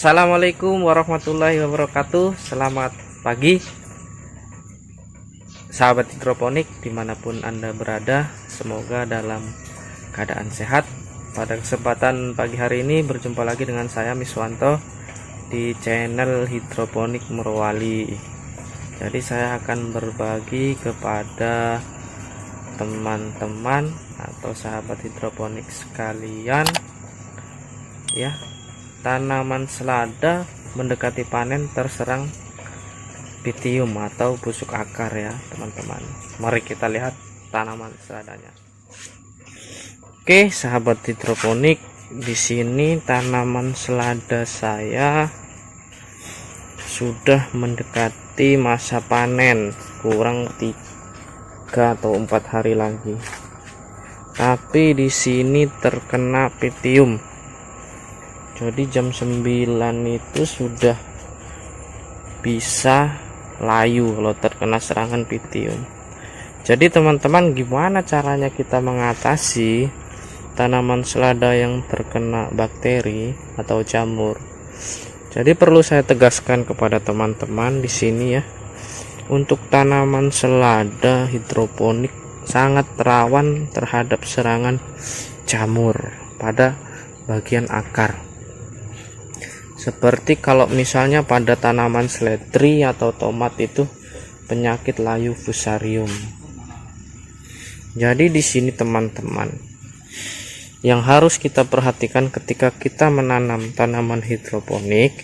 Assalamualaikum warahmatullahi wabarakatuh. Selamat pagi sahabat hidroponik dimanapun Anda berada. Semoga dalam keadaan sehat. Pada kesempatan pagi hari ini berjumpa lagi dengan saya Miswanto di channel Hidroponik Merwali. Jadi saya akan berbagi kepada teman-teman atau sahabat hidroponik sekalian ya, tanaman selada mendekati panen terserang pitium atau busuk akar ya teman-teman. Mari kita lihat tanaman seladanya. Oke sahabat hidroponik, di sini tanaman selada saya sudah mendekati masa panen, kurang 3 atau 4 hari lagi. Tapi di sini terkena pitium. Jadi jam 9 itu sudah bisa layu kalau terkena serangan pitium. Jadi teman-teman, gimana caranya kita mengatasi tanaman selada yang terkena bakteri atau jamur? Jadi perlu saya tegaskan kepada teman-teman di sini ya, untuk tanaman selada hidroponik sangat rawan terhadap serangan jamur pada bagian akar. Seperti kalau misalnya pada tanaman seledri atau tomat itu penyakit layu fusarium. Jadi di sini teman-teman, yang harus kita perhatikan ketika kita menanam tanaman hidroponik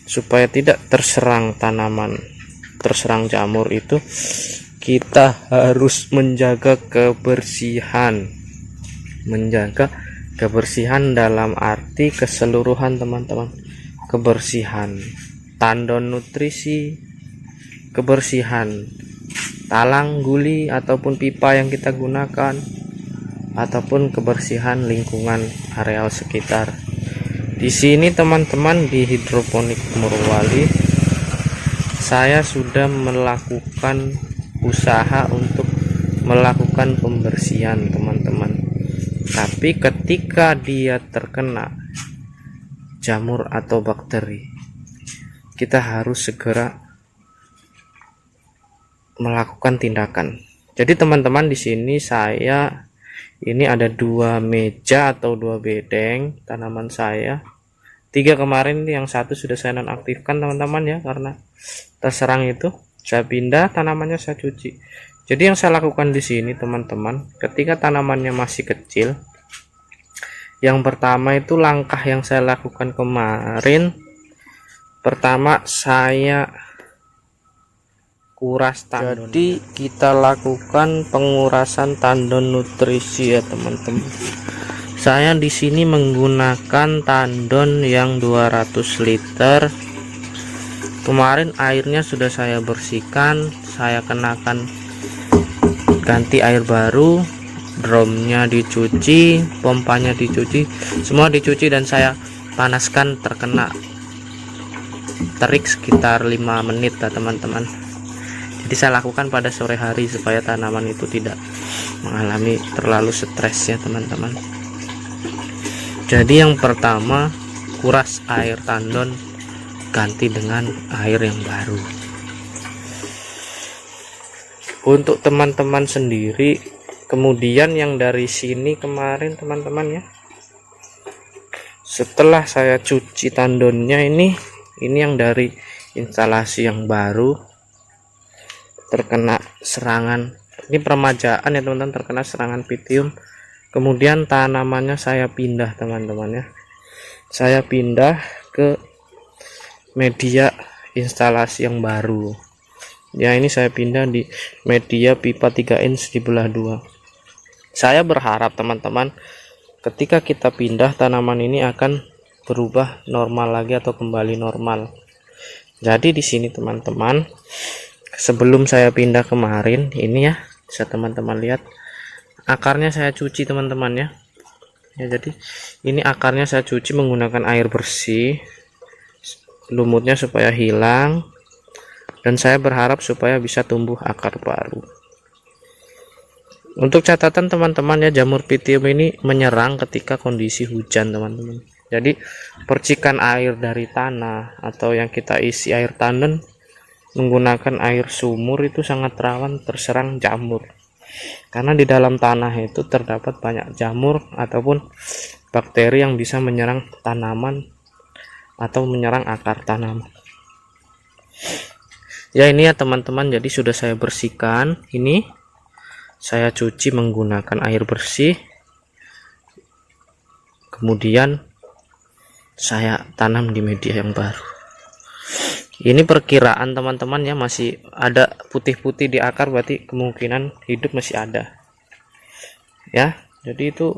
supaya tidak terserang jamur itu, kita harus menjaga kebersihan. Menjaga kebersihan dalam arti keseluruhan teman-teman. Kebersihan tandon nutrisi, kebersihan talang guli ataupun pipa yang kita gunakan, ataupun kebersihan lingkungan areal sekitar. Di sini teman-teman di hidroponik Merwali, saya sudah melakukan usaha untuk melakukan pembersihan teman-teman. Tapi ketika dia terkena jamur atau bakteri, kita harus segera melakukan tindakan. Jadi teman-teman, di sini saya ini ada 2 meja atau 2 bedeng tanaman saya. 3 kemarin, yang satu sudah saya nonaktifkan teman-teman ya, karena terserang itu. Saya pindah tanamannya, saya cuci. Jadi yang saya lakukan di sini teman-teman, ketika tanamannya masih kecil, yang pertama itu langkah yang saya lakukan kemarin, pertama saya kuras tandon. Jadi kita lakukan pengurasan tandon nutrisi ya teman-teman. Saya di sini menggunakan tandon yang 200 liter. Kemarin airnya sudah saya bersihkan, saya kenakan ganti air baru, drumnya dicuci, pompanya dicuci, semua dicuci, dan saya panaskan terkena terik sekitar 5 menit ya teman-teman. Jadi saya lakukan pada sore hari supaya tanaman itu tidak mengalami terlalu stres ya teman-teman. Jadi yang pertama, kuras air tandon, ganti dengan air yang baru. Untuk teman-teman sendiri, kemudian yang dari sini kemarin teman-teman ya, setelah saya cuci tandonnya, ini yang dari instalasi yang baru terkena serangan, ini permajaan ya teman-teman, terkena serangan pitium. Kemudian tanamannya saya pindah teman-teman ya, saya pindah ke media instalasi yang baru ya. Ini saya pindah di media pipa 3 inch di belah 2. Saya berharap teman-teman, ketika kita pindah, tanaman ini akan berubah normal lagi atau kembali normal. Jadi di sini teman-teman, sebelum saya pindah kemarin ini ya, bisa teman-teman lihat akarnya saya cuci teman-teman ya. Jadi ini akarnya saya cuci menggunakan air bersih, lumutnya supaya hilang, dan saya berharap supaya bisa tumbuh akar baru. Untuk catatan teman-teman ya, jamur pitium ini menyerang ketika kondisi hujan teman-teman. Jadi percikan air dari tanah atau yang kita isi air tandon menggunakan air sumur itu sangat rawan terserang jamur, karena di dalam tanah itu terdapat banyak jamur ataupun bakteri yang bisa menyerang tanaman atau menyerang akar tanaman. Ya, ini ya teman-teman, jadi sudah saya bersihkan. Ini saya cuci menggunakan air bersih, kemudian saya tanam di media yang baru. Ini perkiraan teman-teman ya, masih ada putih-putih di akar, berarti kemungkinan hidup masih ada ya. Jadi itu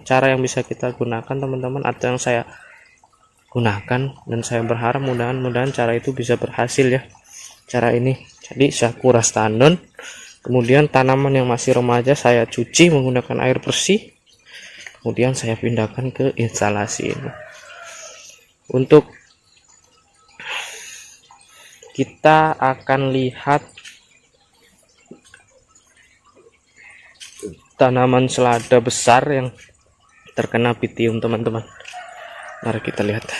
cara yang bisa kita gunakan teman-teman, atau yang saya gunakan, dan saya berharap mudah-mudahan cara itu bisa berhasil ya, cara ini. Jadi saya kuras tandon, kemudian tanaman yang masih remaja saya cuci menggunakan air bersih, kemudian saya pindahkan ke instalasi ini. Untuk kita akan lihat tanaman selada besar yang terkena pitium teman-teman. Mari kita lihat.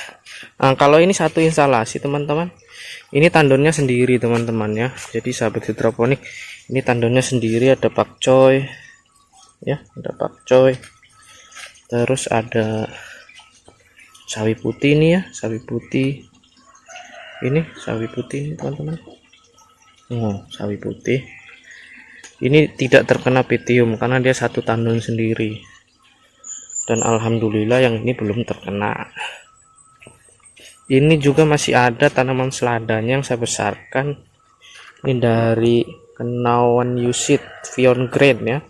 Nah, kalau ini satu instalasi teman-teman, ini tandonnya sendiri teman-teman ya. Jadi sahabat hidroponik, ini tandonnya sendiri, ada pakcoy ya, ada pakcoy, terus ada sawi putih ini ya, sawi putih ini, sawi putih ini teman-teman. Sawi putih ini tidak terkena pitium karena dia satu tandon sendiri, dan alhamdulillah yang ini belum terkena. Ini juga masih ada tanaman seladanya yang saya besarkan, ini dari Kenawan Yusit Vion Green ya.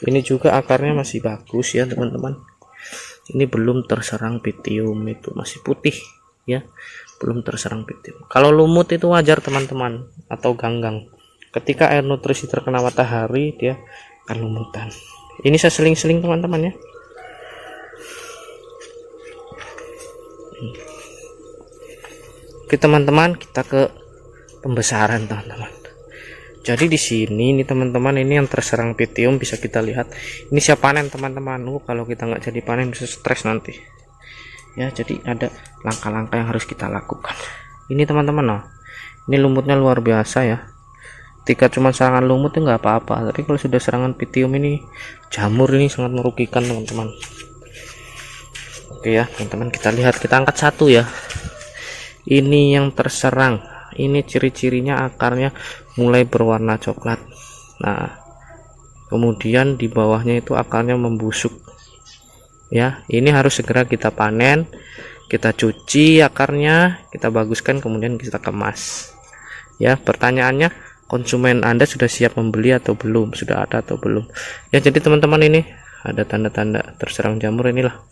Ini juga akarnya masih bagus ya teman-teman, ini belum terserang pitium, itu masih putih ya, belum terserang pitium. Kalau lumut itu wajar teman-teman, atau ganggang, ketika air nutrisi terkena matahari dia akan lumutan. Ini saya seling-seling teman-teman ya. Oke teman-teman, kita ke pembesaran teman-teman. Jadi di sini nih teman-teman, ini yang terserang pitium bisa kita lihat. Ini siap panen teman-teman. Kalau kita nggak jadi panen bisa stres nanti ya. Jadi ada langkah-langkah yang harus kita lakukan. Ini teman-teman, ini lumutnya luar biasa ya. Ketika cuma serangan lumut itu nggak apa-apa, tapi kalau sudah serangan pitium ini, jamur ini sangat merugikan teman-teman. Oke ya teman-teman, kita lihat, kita angkat satu ya. Ini yang terserang, ini ciri-cirinya akarnya mulai berwarna coklat. Nah, kemudian di bawahnya itu akarnya membusuk ya. Ini harus segera kita panen, kita cuci akarnya, kita baguskan, kemudian kita kemas ya. Pertanyaannya, konsumen Anda sudah siap membeli atau belum, sudah ada atau belum ya. Jadi teman-teman, ini ada tanda-tanda terserang jamur inilah.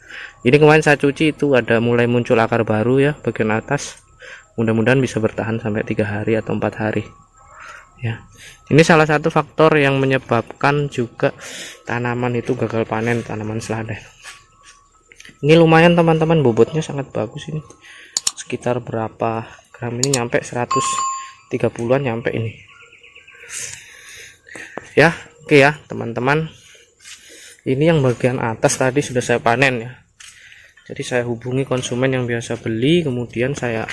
Ini kemarin saya cuci itu ada mulai muncul akar baru ya bagian atas, mudah-mudahan bisa bertahan sampai 3 hari atau 4 hari ya. Ini salah satu faktor yang menyebabkan juga tanaman itu gagal panen, tanaman selada. Ini lumayan teman-teman, bobotnya sangat bagus, ini sekitar berapa gram, ini nyampe 130-an nyampe ini ya. Oke ya teman-teman, ini yang bagian atas tadi sudah saya panen ya. Jadi saya hubungi konsumen yang biasa beli, kemudian saya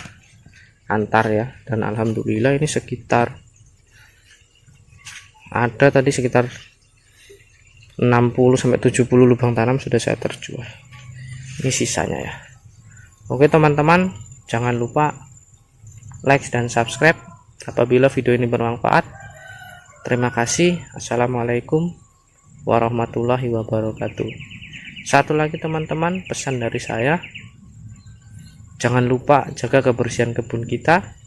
antar ya, dan alhamdulillah ini sekitar ada tadi sekitar 60-70 lubang tanam sudah saya terjual. Ini sisanya ya. Oke teman-teman, jangan lupa like dan subscribe apabila video ini bermanfaat. Terima kasih. Assalamualaikum warahmatullahi wabarakatuh. Satu lagi teman-teman, pesan dari saya, jangan lupa jaga kebersihan kebun kita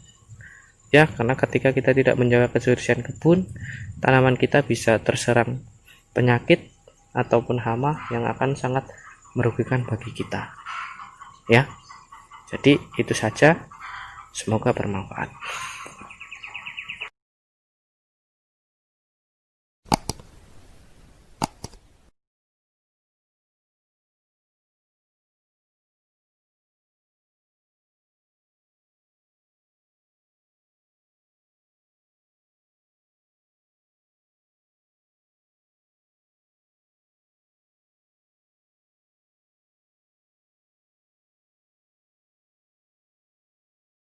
ya, karena ketika kita tidak menjaga kebersihan kebun, tanaman kita bisa terserang penyakit ataupun hama yang akan sangat merugikan bagi kita ya. Jadi itu saja, semoga bermanfaat.